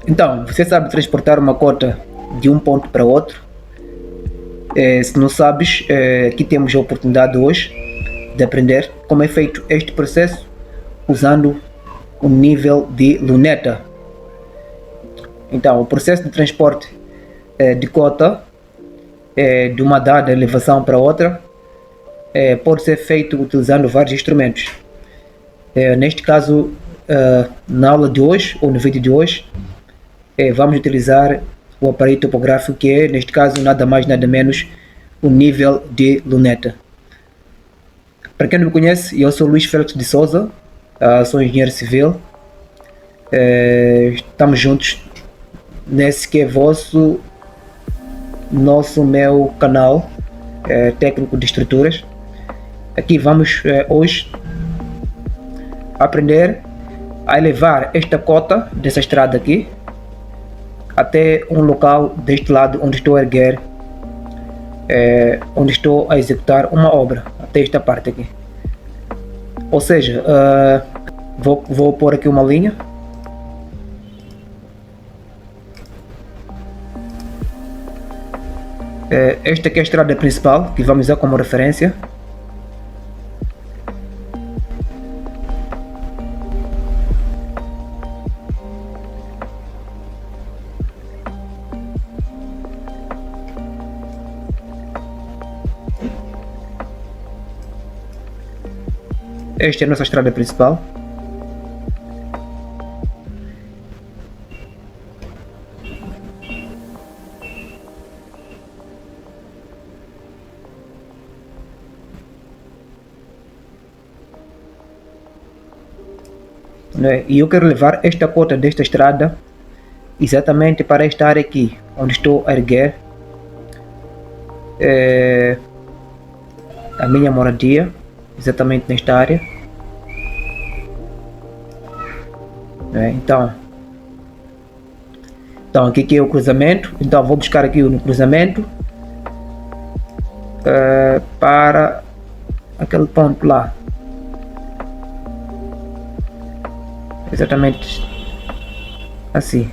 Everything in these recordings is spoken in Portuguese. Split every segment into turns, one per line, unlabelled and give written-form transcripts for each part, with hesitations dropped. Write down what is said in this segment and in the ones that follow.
Então, você sabe transportar uma cota de um ponto para outro? Se não sabes, aqui temos a oportunidade hoje de aprender como é feito este processo usando o nível de luneta. Então, o processo de transporte de cota de uma dada elevação para outra pode ser feito utilizando vários instrumentos. Neste caso, na aula de hoje, ou no vídeo de hoje, vamos utilizar o aparelho topográfico, que é, neste caso, nada mais nada menos o nível de luneta. Para quem não me conhece, eu sou Luís Félix de Souza, sou engenheiro civil. Estamos juntos nesse que é meu canal técnico de estruturas. Aqui vamos hoje aprender a elevar esta cota dessa estrada aqui até um local deste lado onde estou a erguer, onde estou a executar uma obra, até esta parte aqui. Ou seja, vou pôr aqui uma linha. Esta aqui é a estrada principal que vamos usar como referência. Esta é a nossa estrada principal. E eu quero levar esta cota desta estrada exatamente para esta área aqui, onde estou a erguer a minha moradia, exatamente nesta área. Então aqui é o cruzamento. Então vou buscar aqui no cruzamento para aquele ponto lá, exatamente assim,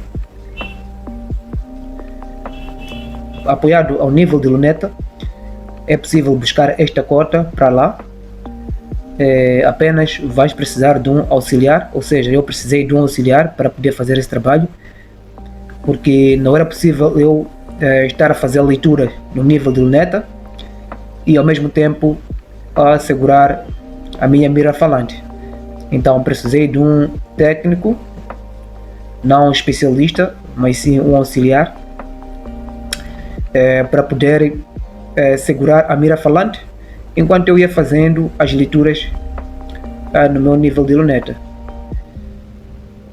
apoiado ao nível de luneta. É possível buscar esta cota para lá. Apenas vais precisar de um auxiliar, ou seja, eu precisei de um auxiliar para poder fazer esse trabalho, porque não era possível eu estar a fazer a leitura no nível de luneta e ao mesmo tempo a segurar a minha mira falante. Então precisei de um técnico, não um especialista, mas sim um auxiliar, para poder segurar a mira falante enquanto eu ia fazendo as leituras no meu nível de luneta.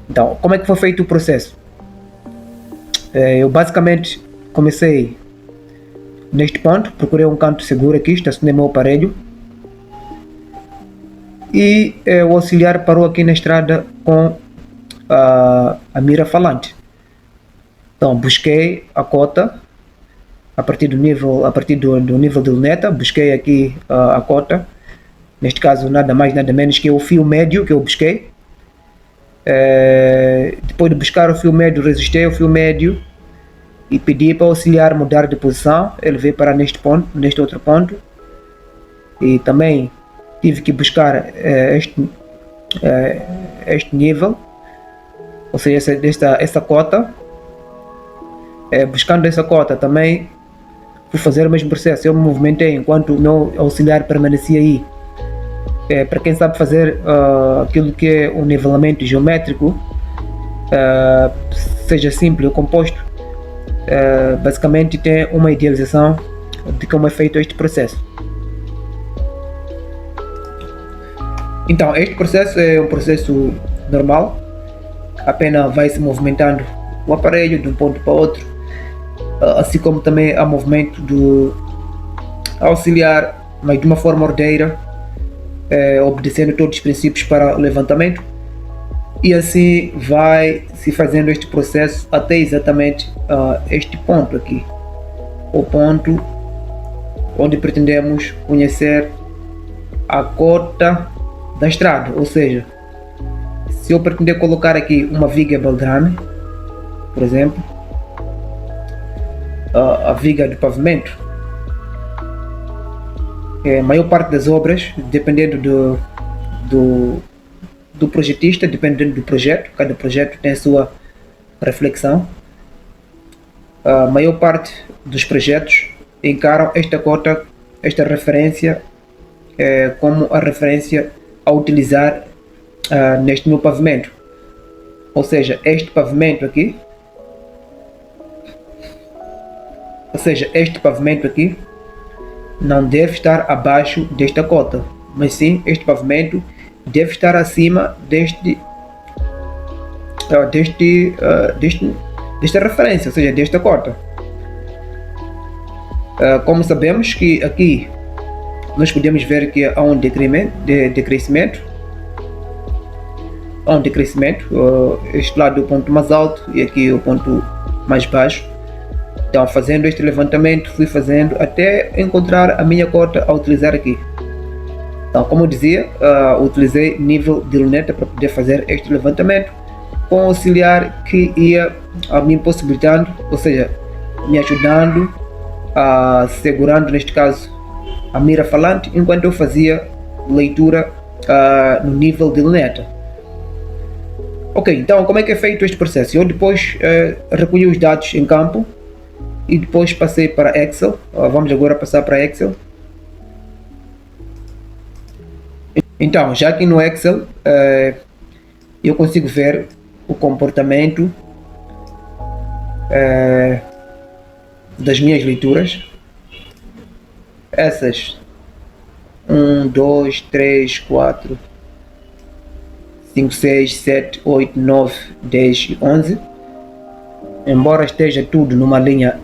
Então, como é que foi feito o processo? Eu basicamente comecei neste ponto, procurei um canto seguro aqui, estacionei meu aparelho e o auxiliar parou aqui na estrada com a mira falante. Então busquei a cota a partir do nível de luneta, busquei aqui a cota, neste caso nada mais nada menos que o fio médio que eu busquei. Depois de buscar o fio médio, resistei o fio médio e pedi para o auxiliar mudar de posição. Ele veio para neste outro ponto, e também tive que buscar este nível, ou seja, essa cota. Buscando essa cota também fui fazer o mesmo processo. Eu me movimentei enquanto o meu auxiliar permanecia aí. Para quem sabe fazer aquilo que é um nivelamento geométrico, seja simples ou composto, basicamente tem uma idealização de como é feito este processo. Então este processo é um processo normal, apenas vai se movimentando o aparelho de um ponto para outro, assim como também há movimento do auxiliar, mas de uma forma ordeira, obedecendo todos os princípios para o levantamento, e assim vai se fazendo este processo até exatamente este ponto aqui, o ponto onde pretendemos conhecer a cota da estrada. Ou seja, se eu pretender colocar aqui uma viga baldrame, por exemplo, a viga de pavimento. A maior parte das obras, dependendo do projetista, dependendo do projeto, cada projeto tem a sua reflexão. A maior parte dos projetos encaram esta cota, esta referência, como a referência a utilizar neste meu pavimento. Ou seja, este pavimento aqui, não deve estar abaixo desta cota, mas sim este pavimento deve estar acima desta referência, ou seja, desta cota. Como sabemos que aqui nós podemos ver que há um decrescimento. Este lado é o ponto mais alto e aqui é o ponto mais baixo. Então, fazendo este levantamento, fui fazendo até encontrar a minha cota a utilizar aqui. Então, como eu dizia, utilizei nível de luneta para poder fazer este levantamento com auxiliar que ia me possibilitando, ou seja, me ajudando, segurando neste caso a mira falante enquanto eu fazia leitura no nível de luneta. Ok, então como é que é feito este processo? Eu depois recolhi os dados em campo e depois passei para Excel. Vamos agora passar para Excel. Então, já aqui no Excel eu consigo ver o comportamento das minhas leituras. Essas 1, 2, 3, 4, 5, 6, 7, 8, 9, 10 e 11. Embora esteja tudo numa linha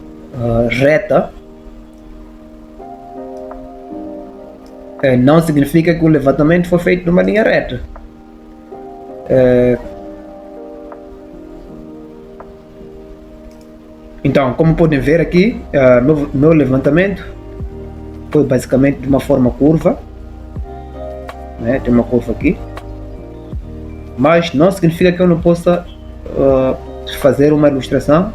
reta, não significa que o levantamento foi feito numa linha reta. Então, como podem ver aqui, meu levantamento foi basicamente de uma forma curva, né? Tem uma curva aqui, mas não significa que eu não possa fazer uma ilustração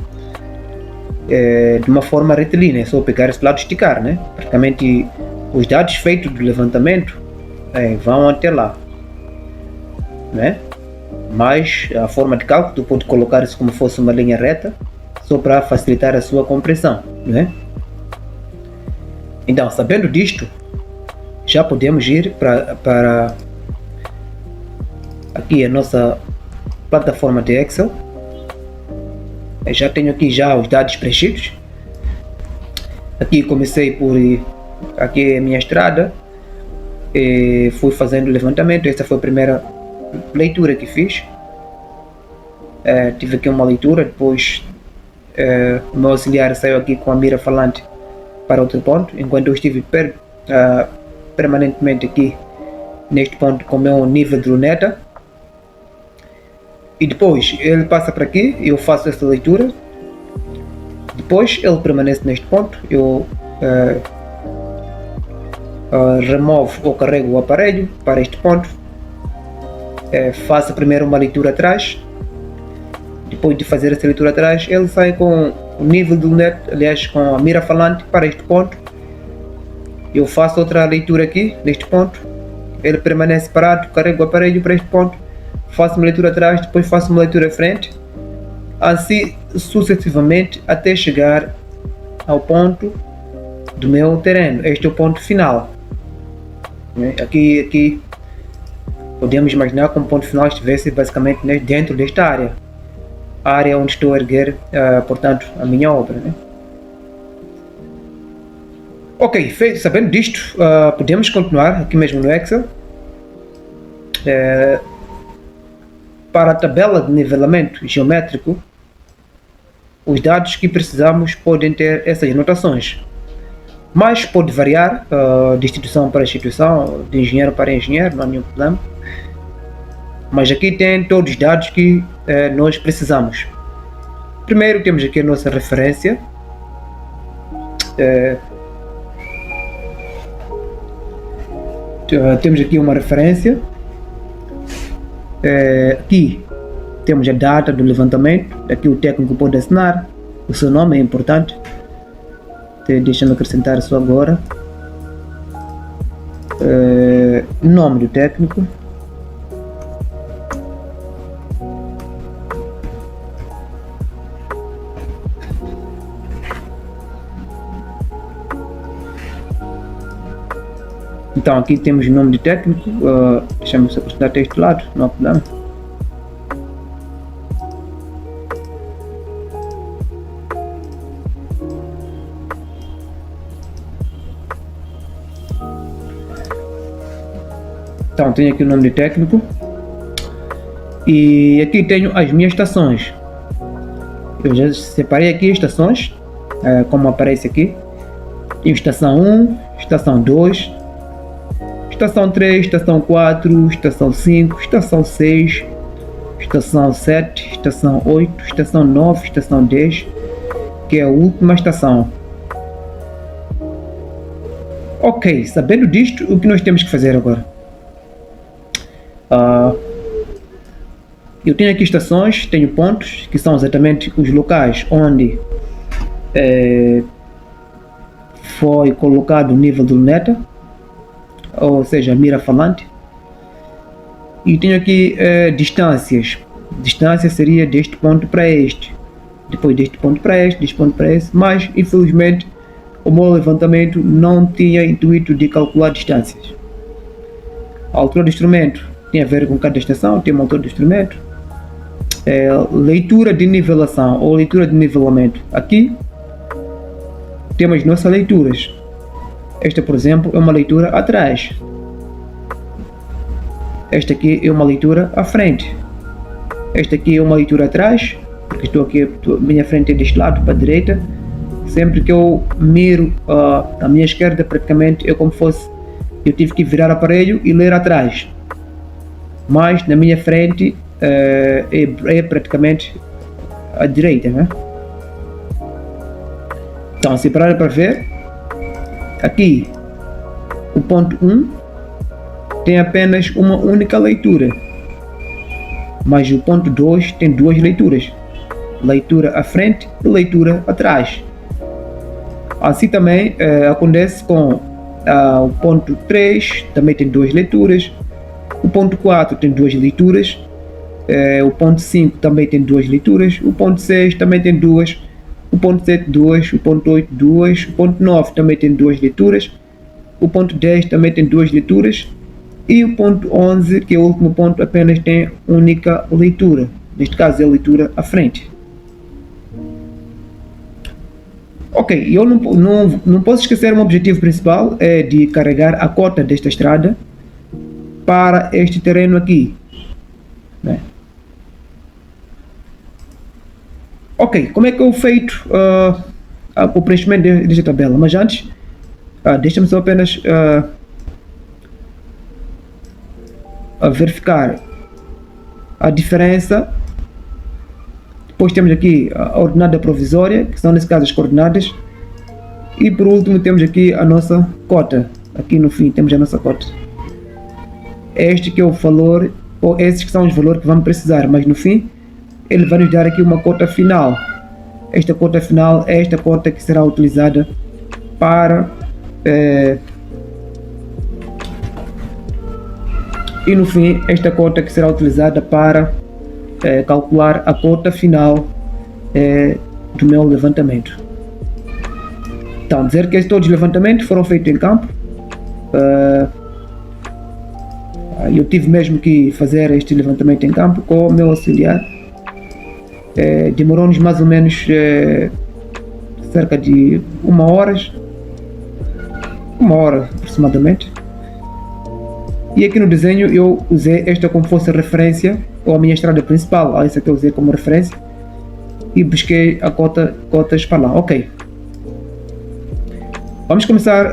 de uma forma retilínea. É só pegar esse lado e esticar, né? Praticamente os dados feitos do levantamento vão até lá, né? Mas a forma de cálculo tu pode colocar isso como fosse uma linha reta, só para facilitar a sua compreensão, né? Então, sabendo disto, já podemos ir para aqui a nossa plataforma de Excel. Eu já tenho aqui já os dados preenchidos. Aqui comecei por aqui é a minha estrada e fui fazendo o levantamento. Essa foi a primeira leitura que fiz. Tive aqui uma leitura, depois o meu auxiliar saiu aqui com a mira falante para outro ponto, enquanto eu estive permanentemente aqui neste ponto com o meu nível de luneta. E depois ele passa para aqui, eu faço essa leitura, depois ele permanece neste ponto, eu removo ou carrego o aparelho para este ponto, faço primeiro uma leitura atrás. Depois de fazer essa leitura atrás, ele sai com o nível do luneta, aliás com a mira falante para este ponto. Eu faço outra leitura aqui, neste ponto. Ele permanece parado, carrego o aparelho para este ponto. Faço uma leitura atrás, depois faço uma leitura à frente. Assim sucessivamente até chegar ao ponto do meu terreno. Este é o ponto final. Aqui podemos imaginar como o ponto final estivesse basicamente dentro desta área. A área onde estou a erguer, portanto, a minha obra, né? Ok, sabendo disto, podemos continuar aqui mesmo no Excel. Para a tabela de nivelamento geométrico, os dados que precisamos podem ter essas anotações, mas pode variar de instituição para instituição, de engenheiro para engenheiro, não há nenhum problema. Mas aqui tem todos os dados que nós precisamos. Primeiro temos aqui a nossa referência. Temos aqui uma referência. Aqui temos a data do levantamento, aqui o técnico pode assinar, o seu nome é importante. Deixa-me acrescentar isso agora. Nome do técnico. Então aqui temos o nome do técnico, deixa-me acrescentar até este lado, não há problema. Então tenho aqui o nome do técnico e aqui tenho as minhas estações. Eu já separei aqui as estações, como aparece aqui. Tenho estação 1, estação 2, estação 3, estação 4, estação 5, estação 6, estação 7, estação 8, estação 9, estação 10, que é a última estação. Ok, sabendo disto, o que nós temos que fazer agora? Eu tenho aqui estações, tenho pontos, que são exatamente os locais onde foi colocado o nível do luneta, ou seja, a mira falante. E tenho aqui distâncias. Distância seria deste ponto para este, depois deste ponto para este, deste ponto para este, mas infelizmente o meu levantamento não tinha intuito de calcular distâncias. A altura do instrumento tem a ver com cada estação, tem uma altura do instrumento. Leitura de nivelação ou leitura de nivelamento. Aqui temos nossas leituras. Esta, por exemplo, é uma leitura atrás. Esta aqui é uma leitura à frente. Esta aqui é uma leitura atrás, porque estou aqui, minha frente é deste lado para a direita. Sempre que eu miro a minha esquerda, praticamente é como fosse eu tive que virar o aparelho e ler atrás. Mas na minha frente é praticamente à direita, né? Então, se parar para ver, aqui o ponto 1 tem apenas uma única leitura, mas o ponto 2 tem duas leituras, leitura à frente e leitura atrás. Assim também acontece com o ponto 3, também tem duas leituras. O ponto 4 tem duas leituras, o ponto 5 também tem duas leituras, o ponto 6 também tem duas, o ponto 7 duas, o ponto 8 duas, o ponto 9 também tem duas leituras, o ponto 10 também tem duas leituras e o ponto 11, que é o último ponto, apenas tem única leitura, neste caso é a leitura à frente. Ok, eu não posso esquecer, um objetivo principal é de carregar a cota desta estrada para este terreno aqui, né? Ok, como é que eu feito o preenchimento desta tabela? Mas antes, deixa-me só apenas verificar a diferença. Depois temos aqui a ordenada provisória, que são nesse caso as coordenadas. E por último temos aqui a nossa cota. Aqui no fim temos a nossa cota. Este que é o valor, ou esses que são os valores que vamos precisar, mas no fim ele vai nos dar aqui uma cota final. Esta cota final é esta cota que será utilizada para e no fim esta cota que será utilizada para calcular a cota final do meu levantamento. Então, dizer que todos os levantamentos foram feitos em campo. Eu tive mesmo que fazer este levantamento em campo com o meu auxiliar. Demorou-nos mais ou menos cerca de uma hora aproximadamente. E aqui no desenho eu usei esta como fosse referência, ou a minha estrada principal, essa que eu usei como referência, e busquei a cotas para lá. Ok. Vamos começar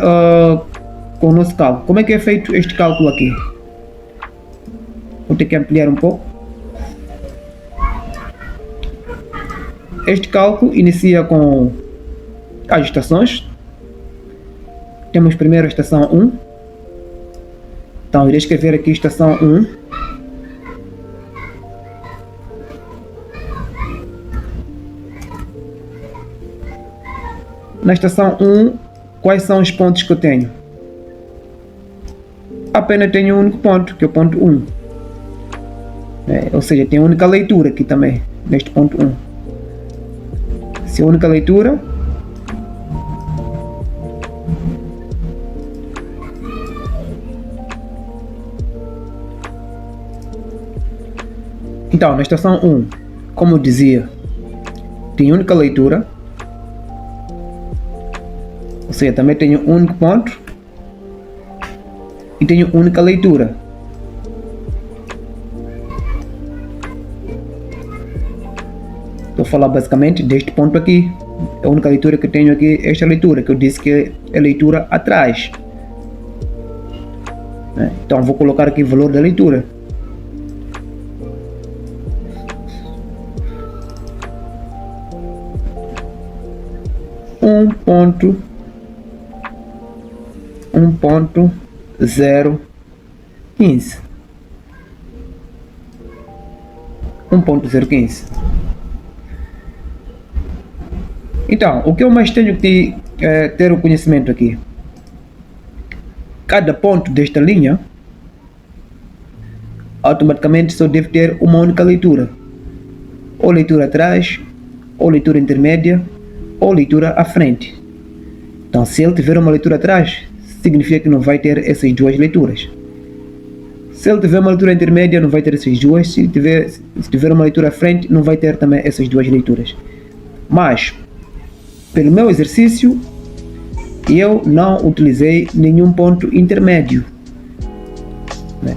com o nosso cálculo. Como é que é feito este cálculo aqui? Vou ter que ampliar um pouco. Este cálculo inicia com as estações. Temos primeiro a estação 1. Então, irei escrever aqui estação 1. na estação 1, quais são os pontos que eu tenho? Apenas tenho um único ponto, que é o ponto 1. Ou seja, tem a única leitura aqui também, neste ponto 1. Se é a única leitura, então, na estação 1, como eu dizia, tem única leitura, ou seja, também tenho um único ponto e tenho única leitura. Estou a falar basicamente deste ponto aqui. A única leitura que tenho aqui é esta leitura, que eu disse que é leitura atrás. Então vou colocar aqui o valor da leitura. Um ponto 1.015. 1.015. Então, o que eu mais tenho que ter o conhecimento aqui? Cada ponto desta linha automaticamente só deve ter uma única leitura. Ou leitura atrás, ou leitura intermédia, ou leitura à frente. Então, se ele tiver uma leitura atrás, significa que não vai ter essas duas leituras. Se ele tiver uma leitura intermédia, não vai ter essas duas. Se tiver uma leitura à frente, não vai ter também essas duas leituras. Mas, pelo meu exercício, eu não utilizei nenhum ponto intermédio.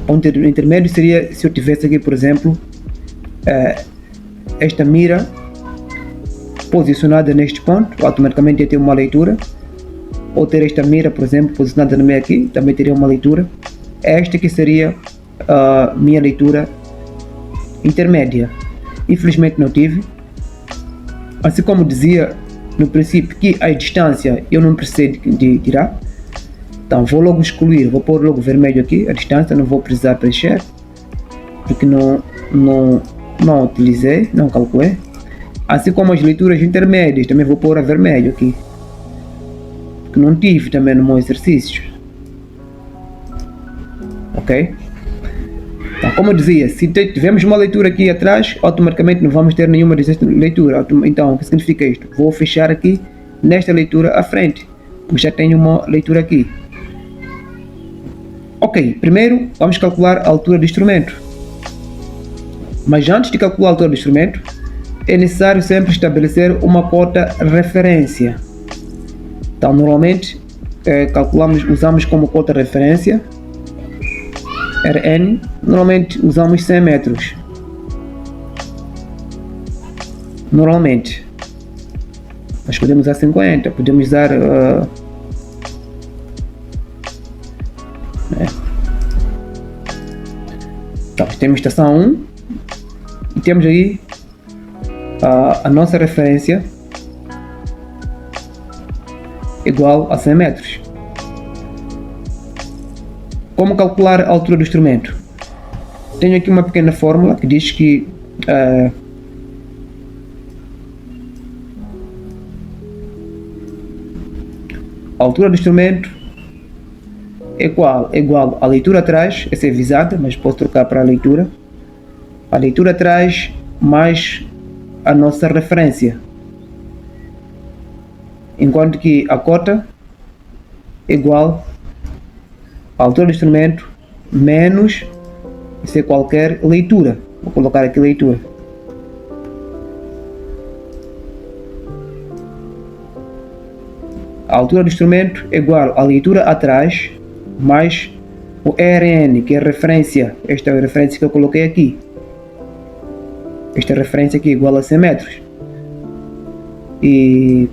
Ponto intermédio seria se eu tivesse aqui, por exemplo, esta mira posicionada neste ponto, automaticamente ia ter uma leitura. Ou ter esta mira, por exemplo, posicionada no meio aqui, também teria uma leitura. Esta que seria a minha leitura intermédia. Infelizmente não tive. Assim como dizia no princípio que a distância eu não preciso de tirar. Então vou logo excluir, vou pôr logo vermelho aqui, a distância não vou precisar preencher. Porque não utilizei, não calculei. Assim como as leituras intermédias, também vou pôr a vermelho aqui. Que não tive também no meu exercício. Ok? Então, como eu dizia, se tivermos uma leitura aqui atrás, automaticamente não vamos ter nenhuma dessas leituras. Então, o que significa isto? Vou fechar aqui nesta leitura à frente, porque já tenho uma leitura aqui. Ok, primeiro vamos calcular a altura do instrumento. Mas antes de calcular a altura do instrumento, é necessário sempre estabelecer uma cota referência. Então, normalmente, usamos como cota referência Rn, normalmente usamos 100 metros. Normalmente. Mas podemos usar 50, podemos usar... Então, temos estação 1 e temos aí a nossa referência igual a 100 metros. Como calcular a altura do instrumento? Tenho aqui uma pequena fórmula que diz que a altura do instrumento é igual à leitura atrás, essa é visada, mas posso trocar para a leitura atrás mais a nossa referência. Enquanto que a cota é igual à altura do instrumento menos qualquer leitura. Vou colocar aqui leitura. A altura do instrumento é igual à leitura atrás mais o Rn, que é a referência. Esta é a referência que eu coloquei aqui. Esta referência aqui é igual a 100 metros. E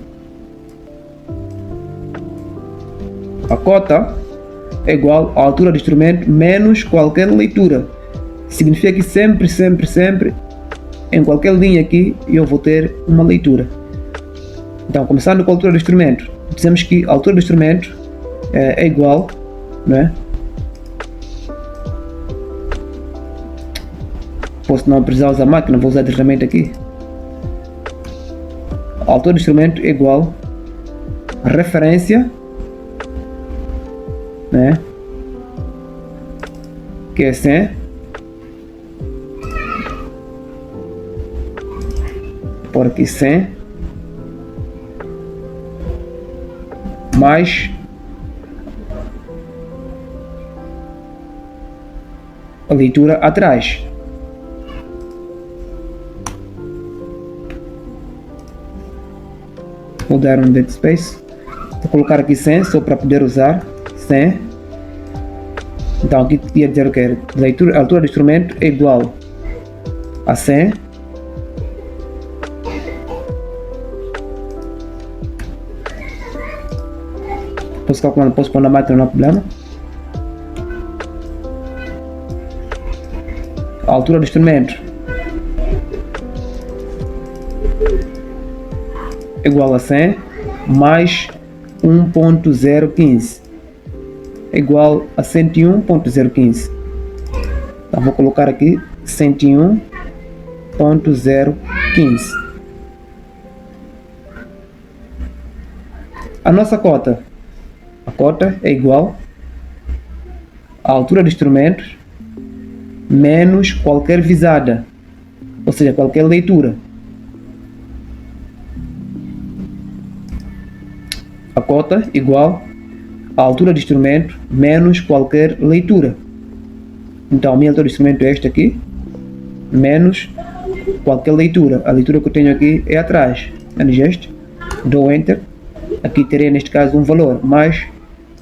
a cota é igual à altura do instrumento menos qualquer leitura. Significa que sempre, em qualquer linha aqui, eu vou ter uma leitura. Então, começando com a altura do instrumento, dizemos que a altura do instrumento é igual, não é? Posso não precisar usar a máquina, vou usar diretamente aqui. A altura do instrumento é igual referência, né? Que é 100. Por aqui 100 mais a leitura atrás. Vou dar um dead space. Vou colocar aqui 100 só para poder usar 100. Então aqui ia dizer o que é a altura do instrumento é igual a 100 posso calcular, posso pôr na máquina, não há problema. A altura do instrumento é igual a 100 mais 1.015 é igual a 101.015. Então vou colocar aqui 101.015. A nossa cota, a cota é igual à altura do instrumento menos qualquer visada, ou seja, qualquer leitura. A cota igual à altura do instrumento menos qualquer leitura. Então a minha altura do instrumento é esta aqui, menos qualquer leitura. A leitura que eu tenho aqui é atrás, menos este. Dou Enter. Aqui terei neste caso um valor, mas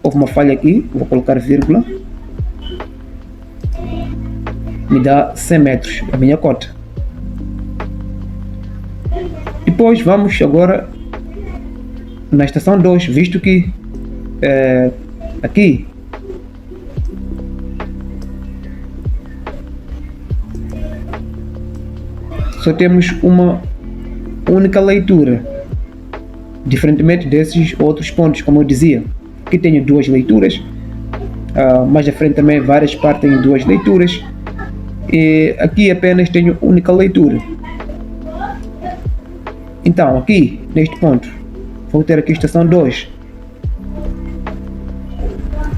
houve uma falha aqui, vou colocar vírgula. Me dá 100 metros, a minha cota. Depois vamos agora na estação 2, visto que aqui só temos uma única leitura, diferentemente desses outros pontos, como eu dizia. Aqui tenho duas leituras, mais à frente também várias partes em duas leituras, e aqui apenas tenho única leitura. Então aqui neste ponto vou ter aqui estação 2.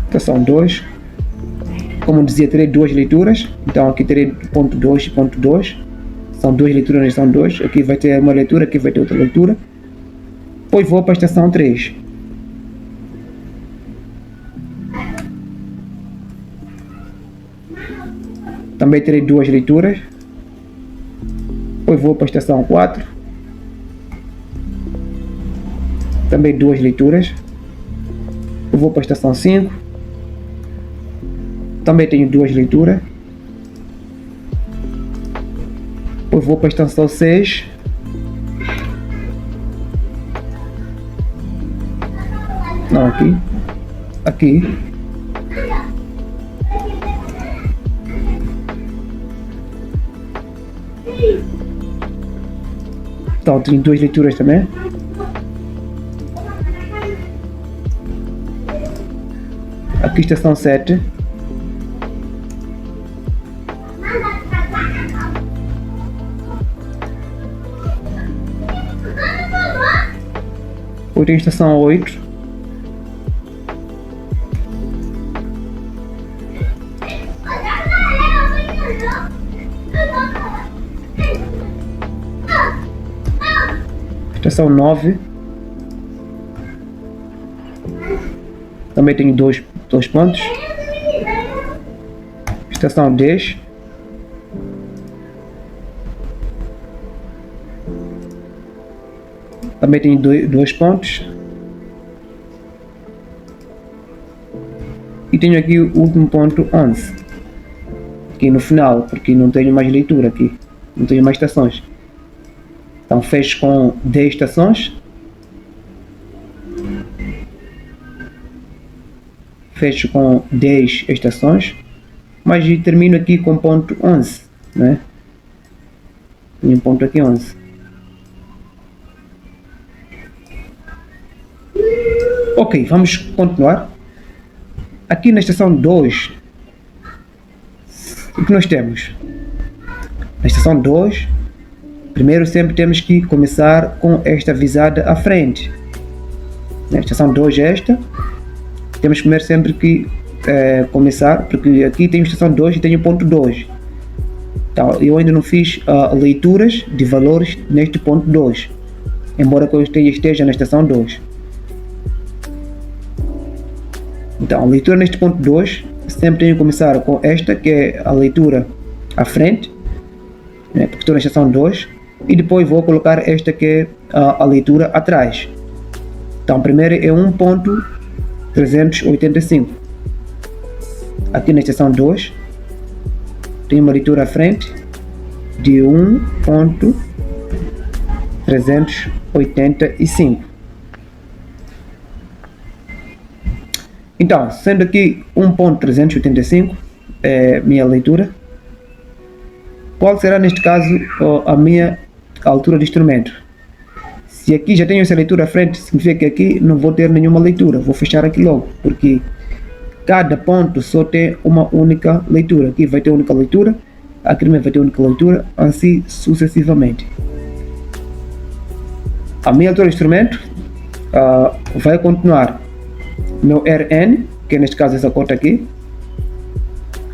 Estação 2, como dizia, terei duas leituras. Então aqui terei ponto 2 e ponto 2. São duas leituras na estação 2. Aqui vai ter uma leitura, aqui vai ter outra leitura. Depois vou para a estação 3. Também terei duas leituras. Depois vou para a estação 4. Também duas leituras. Eu vou para a estação 5. Também tenho duas leituras. Eu vou para a estação 6. Não, aqui. Aqui. Então, tenho duas leituras também. Aqui estação 7. Eu tenho estação 8. Estação 9. Também tenho dois pontos. Estação 10. Também tenho dois pontos. E tenho aqui o último ponto 11. Aqui no final, porque não tenho mais leitura aqui. Não tenho mais estações. Então fecho com 10 estações. Fecho com 10 estações. Mas termino aqui com ponto 11, né? Tenho um ponto aqui 11. Ok, vamos continuar. Aqui na estação 2, o que nós temos? Na estação 2, primeiro sempre temos que começar com esta visada à frente. A estação 2 é esta. Temos primeiro sempre que começar, porque aqui tenho estação 2 e tenho ponto 2. Então, eu ainda não fiz leituras de valores neste ponto 2, embora que eu esteja na estação 2. Então, a leitura neste ponto 2, sempre tenho que começar com esta, que é a leitura à frente, né, porque estou na estação 2, e depois vou colocar esta que é a leitura atrás. Então, primeiro é 1.385. Aqui na estação 2, tenho uma leitura à frente de 1.385. Então, sendo aqui 1.385 é minha leitura, qual será neste caso a minha altura de instrumento? Se aqui já tenho essa leitura à frente, significa que aqui não vou ter nenhuma leitura, vou fechar aqui logo, porque cada ponto só tem uma única leitura. Aqui vai ter única leitura, aqui também vai ter única leitura, assim sucessivamente. A minha altura de instrumento vai continuar meu Rn, que é neste caso essa cota aqui,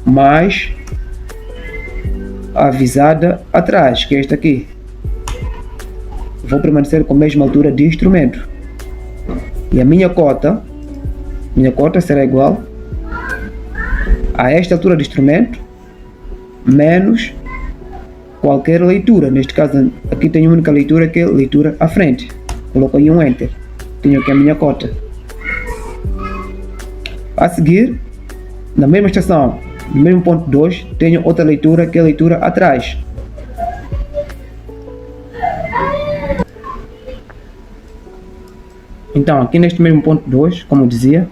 mais a visada atrás, que é esta aqui. Vou permanecer com a mesma altura de instrumento. E a minha cota será igual a esta altura de instrumento menos qualquer leitura. Neste caso aqui tenho uma única leitura, que é a leitura à frente. Coloco aí um Enter. Tenho aqui a minha cota. A seguir, na mesma estação, no mesmo ponto 2, tenho outra leitura, que é a leitura atrás. Então, aqui neste mesmo ponto 2, como eu dizia,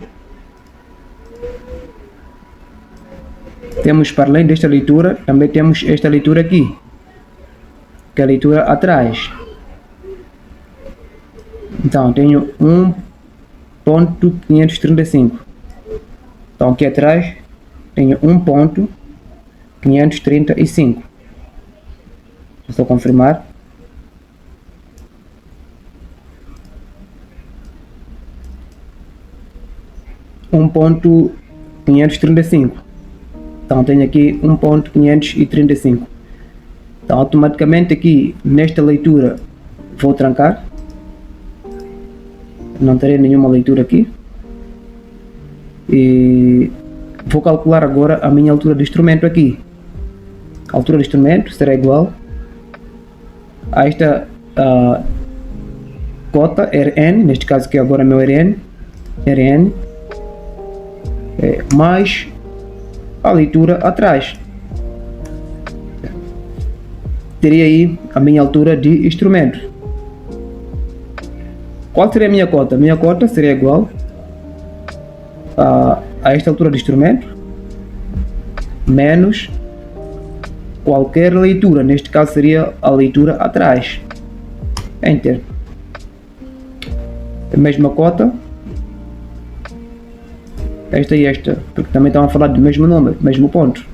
temos, para além desta leitura, também temos esta leitura aqui, que é a leitura atrás. Então, tenho 1.535. Então, aqui atrás tenho 1.535. Só confirmar. .535. Então tenho aqui 1.535. Então automaticamente aqui nesta leitura vou trancar. Não terei nenhuma leitura aqui. E vou calcular agora a minha altura de instrumento aqui. A altura de instrumento será igual a esta cota Rn, neste caso que agora é meu Rn, mais a leitura atrás. Teria aí a minha altura de instrumento. Qual seria a minha cota? Minha cota seria igual a esta altura de instrumento menos qualquer leitura. Neste caso seria a leitura atrás. Enter. A mesma cota. Esta e esta, porque também estão a falar do mesmo número, mesmo ponto.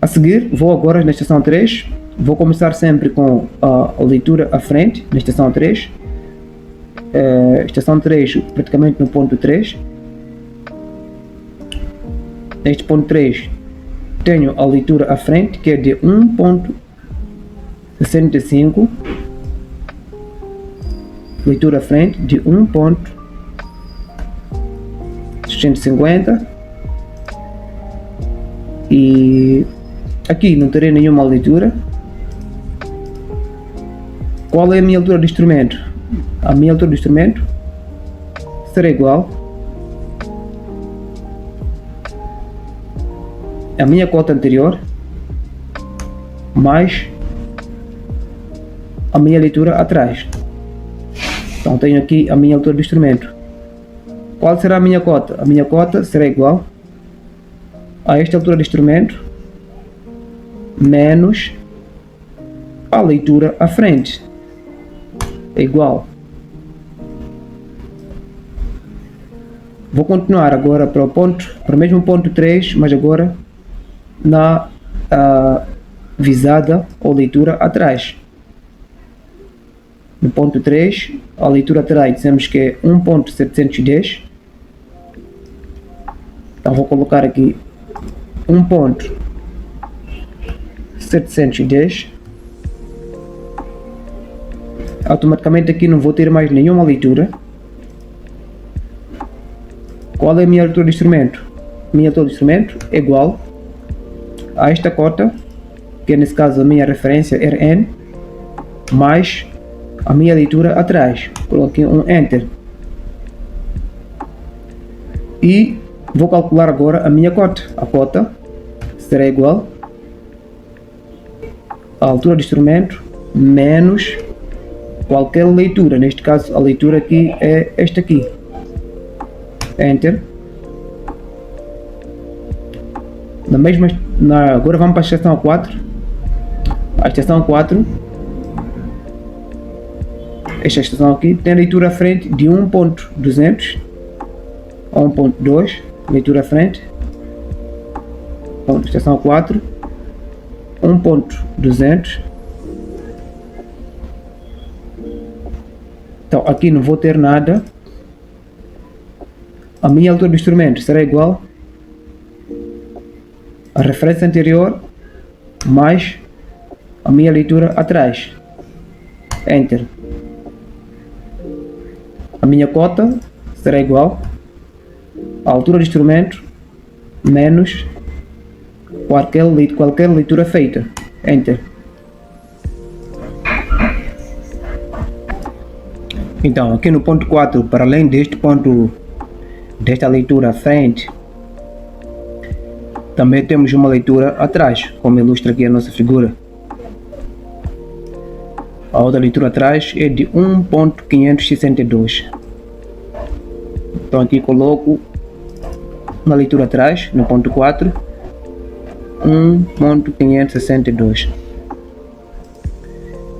A seguir, vou agora na estação 3, vou começar sempre com a leitura à frente, na estação 3. Estação 3, praticamente no ponto 3. Neste ponto 3, tenho a leitura à frente, que é de 1.65. Leitura à frente de 1.650. E aqui não terei nenhuma leitura. Qual é a minha altura de instrumento? A minha altura de instrumento será igual a minha cota anterior mais a minha leitura atrás. Então tenho aqui a minha altura de instrumento. Qual será a minha cota? A minha cota será igual a esta altura de instrumento menos a leitura à frente. É igual. Vou continuar agora para o mesmo ponto 3, mas agora na visada ou leitura atrás. No ponto 3, a leitura atrás dizemos que é 1.710. Então vou colocar aqui 1.710. Automaticamente aqui não vou ter mais nenhuma leitura. Qual é a minha altura de instrumento? Minha altura de instrumento é igual a esta cota, que é nesse caso a minha referência Rn, mais a minha leitura atrás. Coloquei um Enter. E vou calcular agora a minha cota. A cota será igual a altura de instrumento menos qualquer leitura. Neste caso a leitura aqui é esta aqui. Enter. Agora vamos para a estação 4. A estação 4, esta estação aqui tem leitura à frente de 1.200 a 1.2, leitura à frente. Então, estação 4, 1.200. Então aqui não vou ter nada. A minha altura do instrumento será igual a referência anterior mais a minha leitura atrás. Enter. A minha cota será igual à altura do instrumento menos qualquer leitura feita. Enter. Então, aqui no ponto 4, para além deste ponto, desta leitura à frente, também temos uma leitura atrás, como ilustra aqui a nossa figura. A outra leitura atrás é de 1.562. Então aqui coloco uma leitura atrás, no ponto 4, 1.562.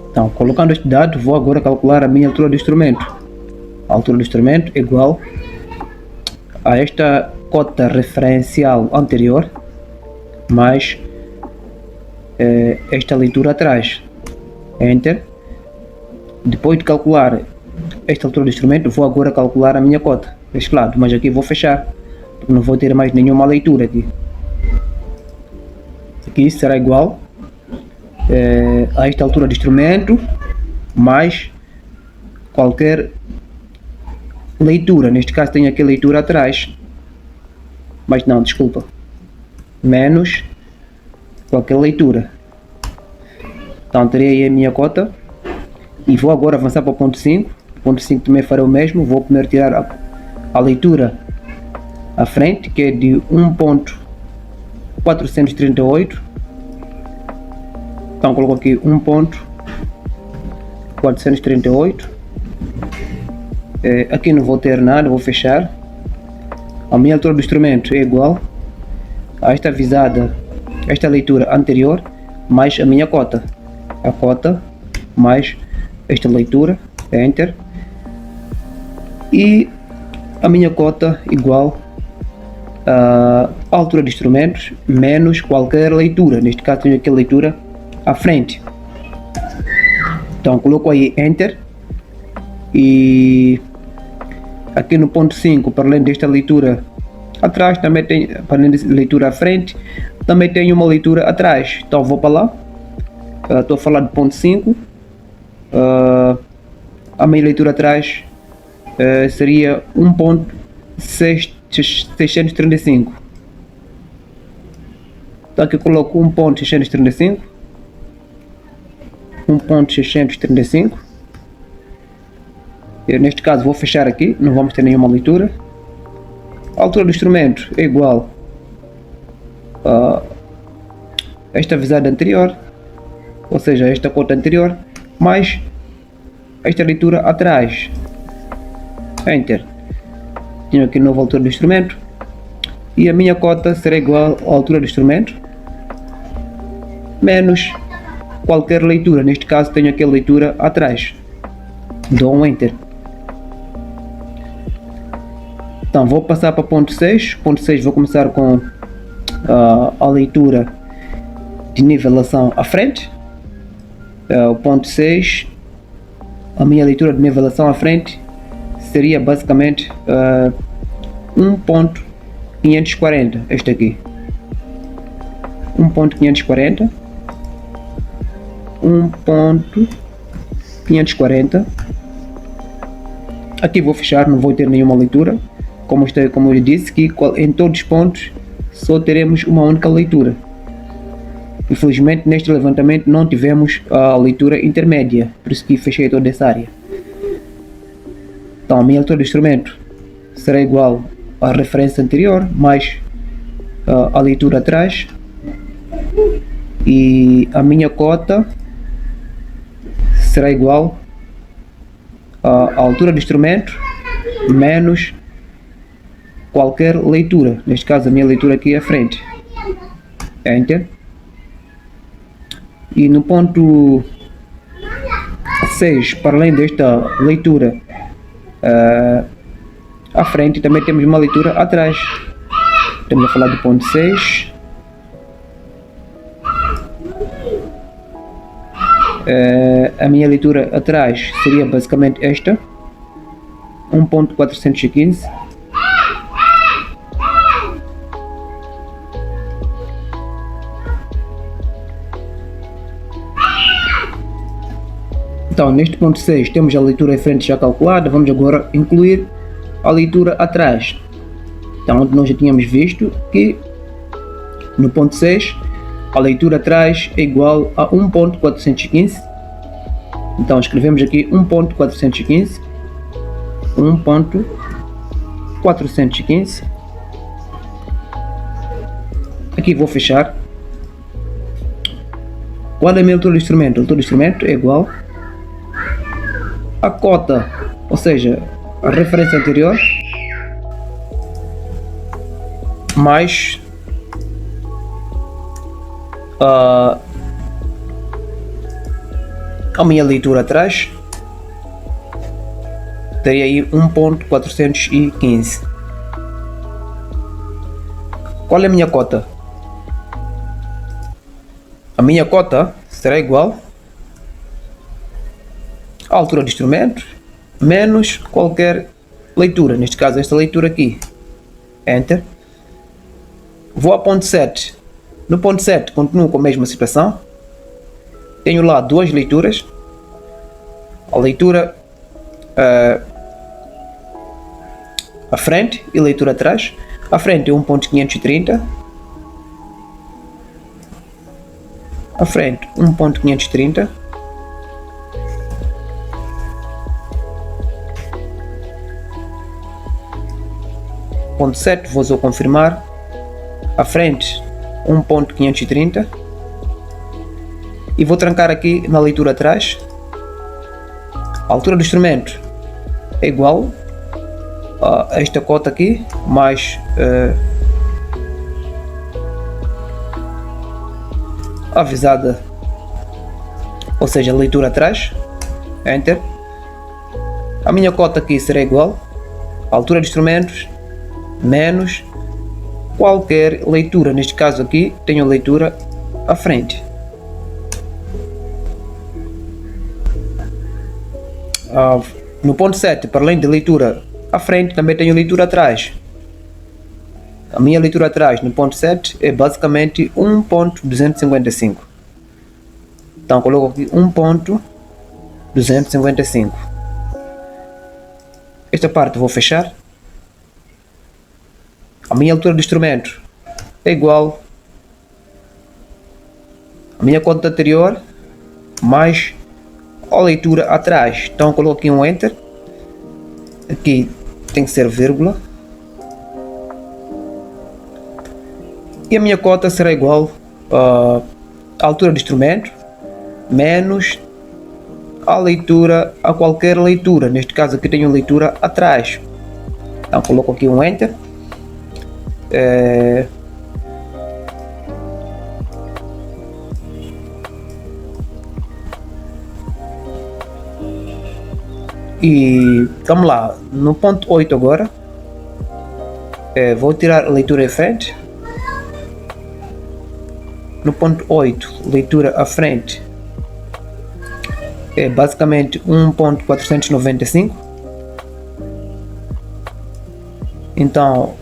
Então, colocando este dado, vou agora calcular a minha altura do instrumento. A altura do instrumento é igual a esta cota referencial anterior mais esta leitura atrás. Enter. Depois de calcular esta altura do instrumento, vou agora calcular a minha cota deste lado, mas aqui vou fechar, porque não vou ter mais nenhuma leitura aqui. Aqui será igual a esta altura de instrumento mais qualquer leitura. Neste caso tenho aqui a leitura atrás, mas não, desculpa, menos qualquer leitura. Então terei aí a minha cota e vou agora avançar para o ponto 5. O ponto 5 também farei o mesmo. Vou primeiro tirar a leitura à frente, que é de 1.438. Então coloco aqui 1.438. Aqui não vou ter nada, vou fechar. A minha altura do instrumento é igual a esta visada, esta leitura anterior, mais a minha cota. A cota mais esta leitura, Enter. E a minha cota igual a altura de instrumentos menos qualquer leitura. Neste caso tenho aqui a leitura à frente. Então coloco aí Enter. E aqui no ponto 5, para além desta leitura atrás, também tem, para além desta leitura à frente, também tenho uma leitura atrás. Então vou para lá. Estou a falar do ponto 5. A minha leitura atrás seria 1.635. Então aqui eu coloco 1.635. 1.635. Neste caso vou fechar aqui, não vamos ter nenhuma leitura. A altura do instrumento é igual a esta visada anterior, ou seja, esta cota anterior, mais esta leitura atrás. Enter. Tenho aqui a nova altura do instrumento. E a minha cota será igual à altura do instrumento menos qualquer leitura. Neste caso tenho aqui a leitura atrás. Dou um Enter. Então vou passar para ponto 6. Ponto 6 vou começar com a leitura de nivelação à frente. O ponto 6, a minha leitura de minha avaliação à frente seria basicamente 1.540, este aqui. 1.540. 1.540. Aqui vou fechar, não vou ter nenhuma leitura. Como eu disse, que em todos os pontos só teremos uma única leitura. Infelizmente, neste levantamento não tivemos a leitura intermédia, por isso que fechei toda essa área. Então, a minha leitura do instrumento será igual à referência anterior, mais a leitura atrás. E a minha cota será igual à altura do instrumento menos qualquer leitura. Neste caso, a minha leitura aqui à frente. Enter. E no ponto 6, para além desta leitura à frente, também temos uma leitura atrás. Estamos a falar do ponto 6. A minha leitura atrás seria basicamente esta. 1.415. Então, neste ponto 6 temos a leitura em frente já calculada, vamos agora incluir a leitura atrás. Então, onde nós já tínhamos visto que no ponto 6 a leitura atrás é igual a 1.415. Então, escrevemos aqui 1.415. 1.415. Aqui vou fechar. Qual é a minha altura do instrumento? A altura do instrumento é igual a cota, ou seja, a referência anterior mais a minha leitura atrás, teria aí 1.415. Qual é a minha cota? A minha cota será igual a altura do instrumento menos qualquer leitura, neste caso esta leitura aqui. Enter. Vou a ponto 7. No ponto 7 continuo com a mesma situação. Tenho lá duas leituras. A leitura à frente e leitura atrás. A frente é 1.530. A frente 1.530. Ponto 7, vou só confirmar. A frente 1.530. E vou trancar aqui na leitura atrás. A altura do instrumento é igual a esta cota aqui, mais avisada, ou seja, a leitura atrás. Enter. A minha cota aqui será igual à altura dos instrumentos menos qualquer leitura. Neste caso aqui tenho a leitura à frente. No ponto 7, para além de leitura à frente, também tenho leitura atrás. A minha leitura atrás no ponto 7 é basicamente 1.255. Então coloco aqui 1.255. Esta parte vou fechar. A minha altura do instrumento é igual à minha conta anterior mais a leitura atrás. Então coloco aqui um Enter. Aqui tem que ser vírgula. E a minha cota será igual à altura do instrumento menos a leitura, a qualquer leitura. Neste caso aqui tenho leitura atrás. Então coloco aqui um Enter. E vamos lá, no ponto 8 agora, vou tirar a leitura à frente. No ponto 8, leitura à frente é basicamente 1.495. Então,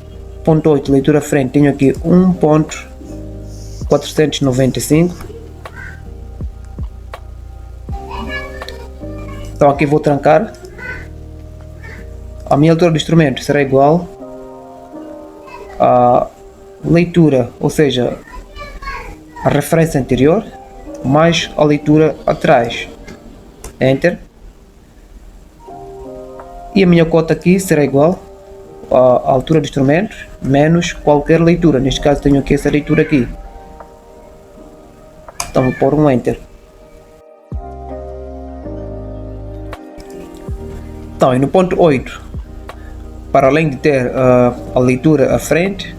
ponto 8, leitura frente, tenho aqui 1.495. Então aqui vou trancar. A minha altura do instrumento será igual à leitura, ou seja, a referência anterior mais a leitura atrás. Enter. E a minha cota aqui será igual à altura do instrumento menos qualquer leitura. Neste caso tenho aqui essa leitura aqui. Então vou pôr um Enter. Então, e no ponto 8, para além de ter a leitura à frente,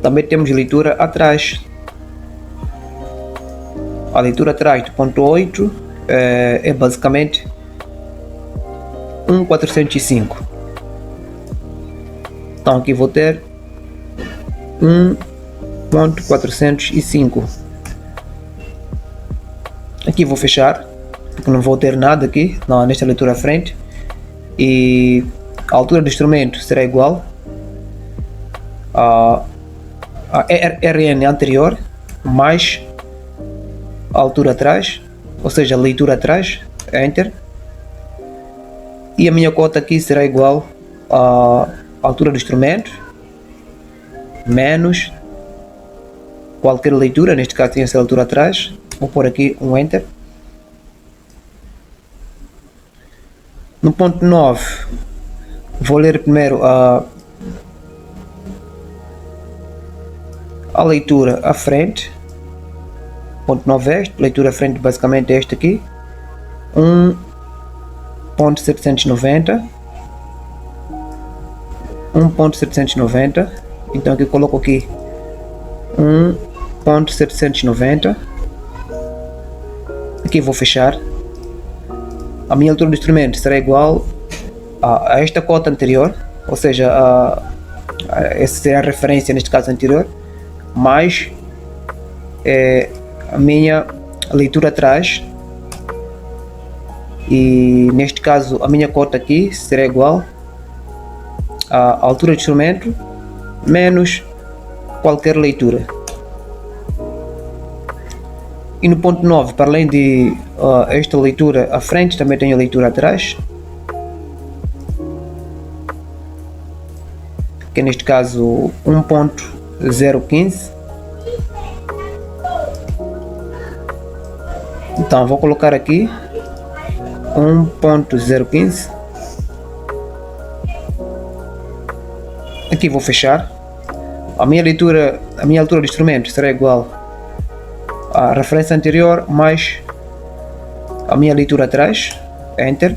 também temos leitura atrás. A leitura atrás do ponto 8 é basicamente 1.405. Então aqui vou ter 1.405. Aqui vou fechar, porque não vou ter nada aqui nesta leitura à frente. E a altura do instrumento será igual a RN anterior mais a altura atrás, ou seja, a leitura atrás, Enter. E a minha cota aqui será igual à altura do instrumento menos qualquer leitura, neste caso tem essa altura atrás. Vou pôr aqui um Enter. No ponto 9, vou ler primeiro a leitura à frente. Ponto 9 é este, leitura à frente basicamente é este aqui. 1.790. 1.790. Então aqui coloco aqui 1.790. Aqui vou fechar. A minha altura do instrumento será igual a esta cota anterior, ou seja, essa será a referência neste caso anterior, mais a minha leitura atrás, e neste caso a minha cota aqui será igual à altura do instrumento menos qualquer leitura. E no ponto 9, para além de esta leitura à frente, também tenho a leitura atrás, que é neste caso 1.015. Então vou colocar aqui 1.015. Aqui vou fechar. A minha altura do instrumento será igual a referência anterior mais a minha leitura atrás, Enter.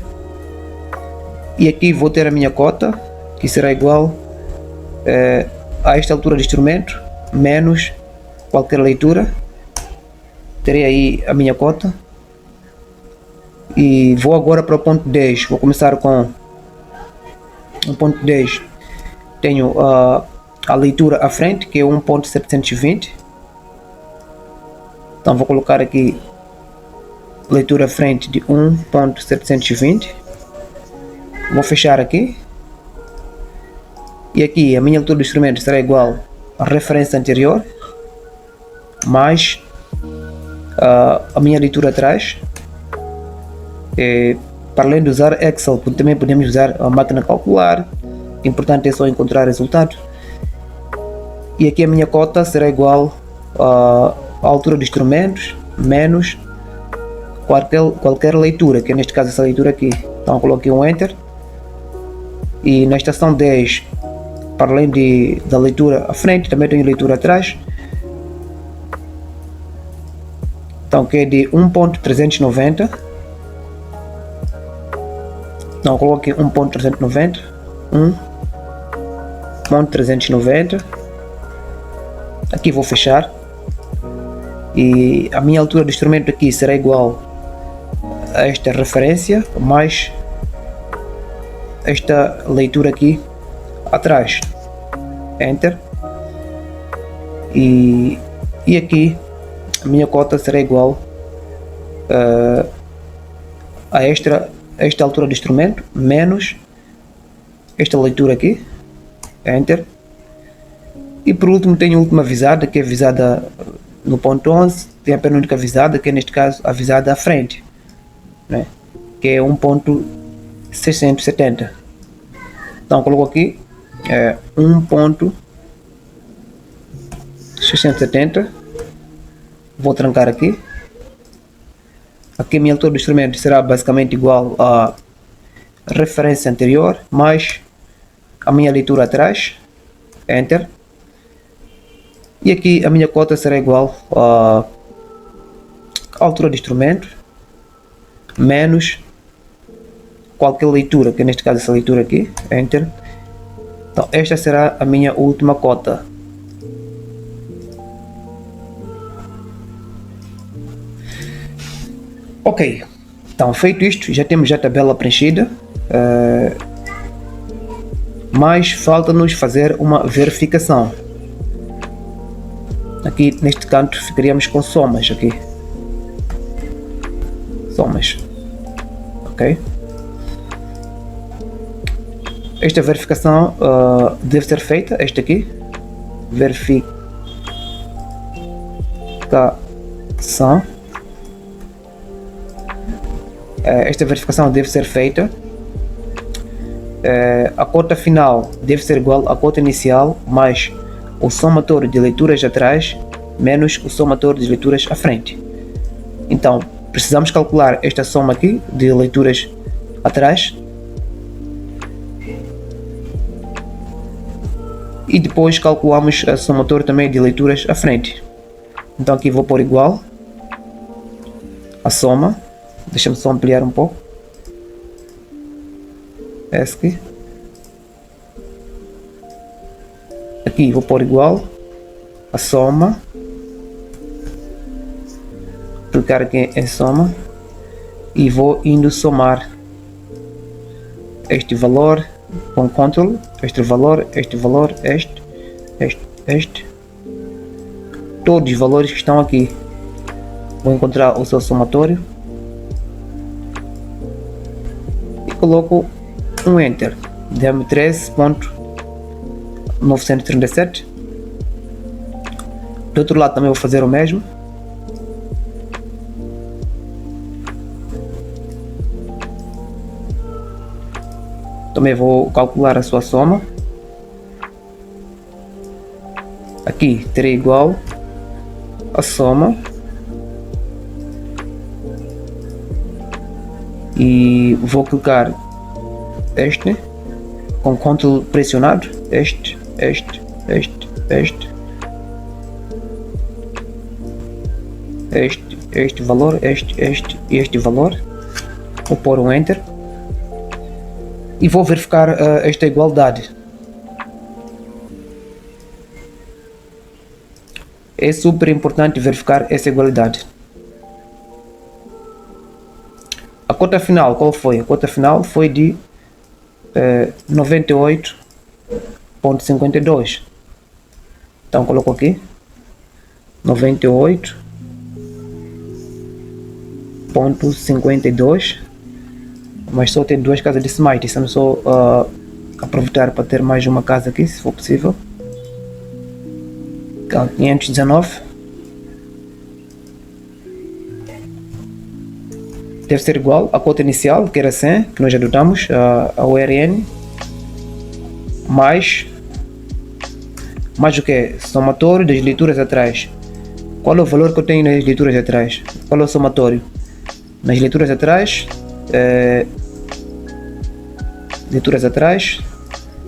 E aqui vou ter a minha cota, que será igual a esta altura do instrumento menos qualquer leitura. Terei aí a minha cota. E vou agora para o ponto 10. Vou começar com o ponto 10. Tenho a leitura à frente, que é 1.720. Então vou colocar aqui leitura à frente de 1.720. Vou fechar aqui. E aqui a minha altura do instrumento será igual à referência anterior mais a minha leitura atrás. Para além de usar Excel, também podemos usar a máquina calcular. O importante é só encontrar resultado. E aqui a minha cota será igual a altura dos instrumentos menos qualquer leitura, que é neste caso essa leitura aqui. Então coloquei um Enter. E na estação 10, para além da leitura à frente, também tenho leitura atrás. Então que é de 1.390. Então coloquei 1.390. 1.390. Aqui vou fechar. E a minha altura do instrumento aqui será igual a esta referência mais esta leitura aqui atrás. Enter. E aqui a minha cota será igual a esta altura do instrumento, menos esta leitura aqui, Enter. E por último tenho a última visada, que é visada no ponto 11, tem a penúltima visada, que é neste caso a visada à frente, né? Que é 1.670. Então coloco aqui 1.670, vou trancar aqui. Aqui a minha altura do instrumento será basicamente igual à referência anterior, mais a minha leitura atrás, Enter. E aqui a minha cota será igual à altura do instrumento, menos qualquer leitura, que neste caso essa leitura aqui, Enter. Então esta será a minha última cota. Ok, então feito isto, já temos a tabela preenchida, mas falta-nos fazer uma verificação. Aqui neste canto ficaríamos com somas aqui. Somas. Ok. Esta verificação deve ser feita, esta aqui. Verificação. Esta verificação deve ser feita. A cota final deve ser igual à cota inicial mais o somatório de leituras atrás menos o somatório de leituras à frente. Então precisamos calcular esta soma aqui de leituras atrás e depois calculamos a somatório também de leituras à frente. Então aqui vou pôr igual a soma. Deixa-me só ampliar um pouco. Essa aqui. Aqui vou pôr igual a soma. Clicar aqui em soma e vou indo somar este valor com Ctrl, este valor, este. Todos os valores que estão aqui. Vou encontrar o seu somatório e coloco um Enter. Deu-me 13.937. Do outro lado também vou fazer o mesmo. Também vou calcular a sua soma. Aqui terei igual a soma e vou clicar este com Ctrl pressionado, este valor, este valor. Vou pôr um Enter e vou verificar esta igualdade. É super importante verificar essa igualdade. A cota final, qual foi? A cota final foi de 98.52. Então coloco aqui 98.52, mas só tem duas casas decimais. Deixa-me só aproveitar para ter mais uma casa aqui, se for possível. 519 deve ser igual à cota inicial, que era 100, que nós adotamos, a ORN, mais o que? Somatório das leituras atrás. Qual é o valor que eu tenho nas leituras atrás? Qual é o somatório? Nas leituras atrás,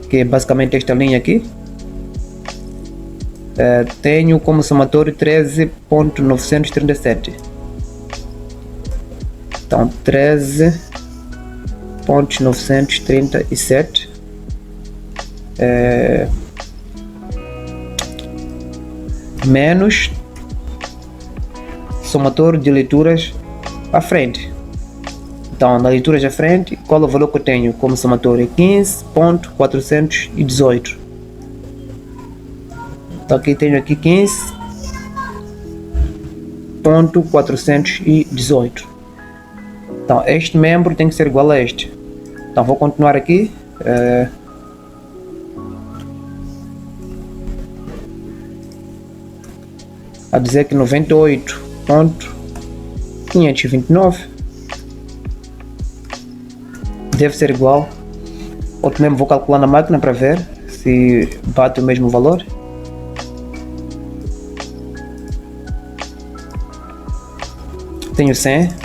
que é basicamente esta linha aqui, tenho como somatório 13.937. Então 13.937 menos somatório de leituras à frente. Então na leituras à frente, qual é o valor que eu tenho como somatório? 15.418. Então aqui tenho aqui 15.418. Então este membro tem que ser igual a este. Então vou continuar aqui. A dizer que 98.529 deve ser igual. Outro membro vou calcular na máquina para ver se bate o mesmo valor. Tenho 100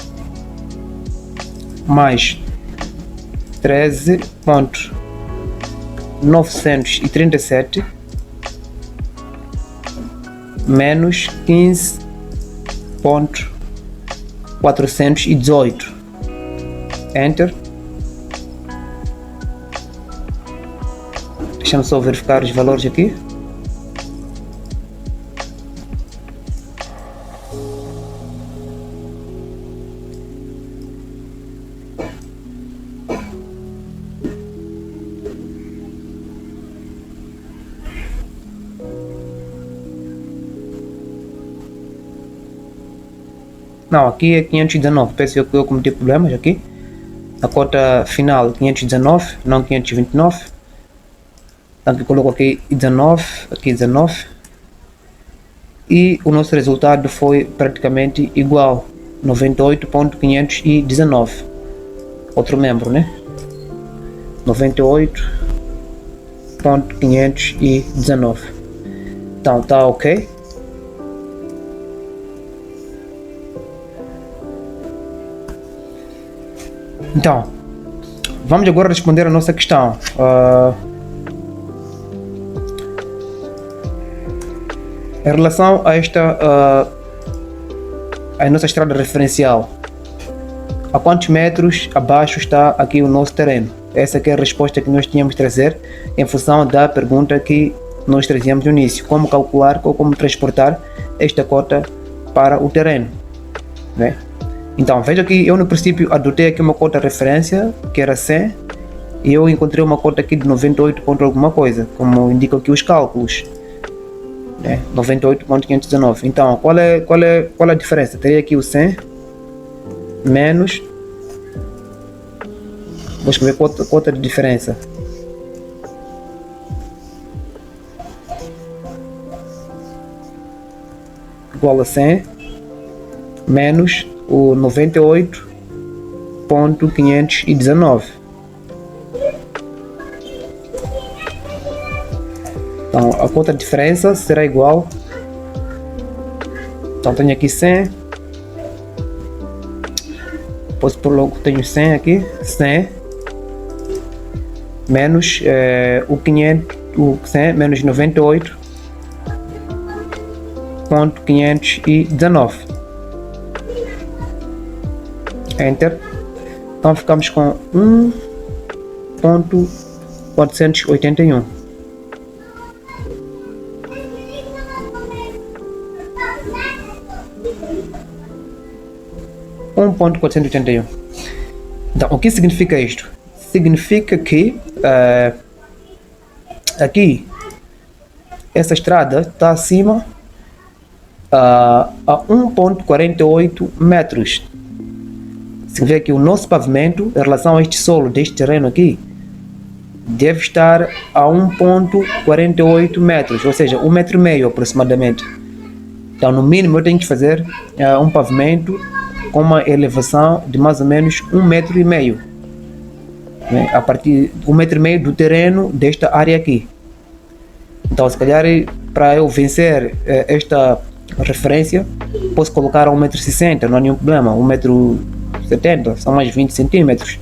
mais 13.937 menos 15.418. Enter. Deixa-me só verificar os valores aqui. Não, aqui é 519, peço que eu cometi problemas aqui. A cota final 519, não 529. Então aqui coloco aqui 19, aqui 19. E o nosso resultado foi praticamente igual, 98.519. Outro membro, né? 98.519. Então tá ok. Então, vamos agora responder a nossa questão. Em relação a esta a nossa estrada referencial, a quantos metros abaixo está aqui o nosso terreno? Essa aqui é a resposta que nós tínhamos que trazer em função da pergunta que nós trazíamos no início. Como calcular ou como transportar esta cota para o terreno, né? Então, veja que eu no princípio adotei aqui uma cota de referência, que era 100, e eu encontrei uma cota aqui de 98 ponto alguma coisa, como indicam aqui os cálculos, né? 98.519. Então, qual é a diferença? Teria aqui o 100 menos, vou escrever cota de diferença, igual a 100 menos o 98.519. Então a cota de diferença será igual, então tenho aqui 100, posso por logo, tenho 100 aqui, 100 menos o 100 menos 98.519. Enter. Então ficamos com 1.481. Então, o que significa isto? Significa que aqui essa estrada está acima a 1.48 metros. Significa que o nosso pavimento, em relação a este solo deste terreno aqui, deve estar a 1.48 metros, ou seja, 1,5 metro aproximadamente. Então, no mínimo, eu tenho que fazer um pavimento com uma elevação de mais ou menos 1,5 metro, né? A partir de 1,5 metro do terreno desta área aqui. Então, se calhar, para eu vencer esta referência, posso colocar a 1,60 m, não há nenhum problema, 1,70 m, são mais 20 centímetros,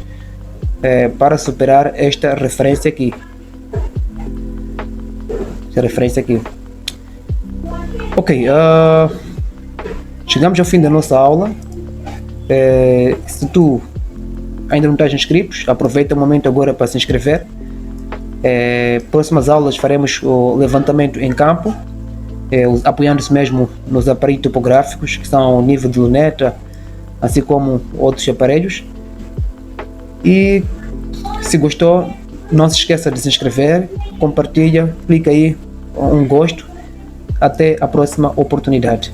para superar esta referência aqui. Ok, chegamos ao fim da nossa aula. Se tu ainda não estás inscrito, aproveita o momento agora para se inscrever. Próximas aulas faremos o levantamento em campo, apoiando-se mesmo nos aparelhos topográficos, que são o nível de luneta, assim como outros aparelhos. E se gostou, não se esqueça de se inscrever, compartilha, clica aí um gosto. Até a próxima oportunidade.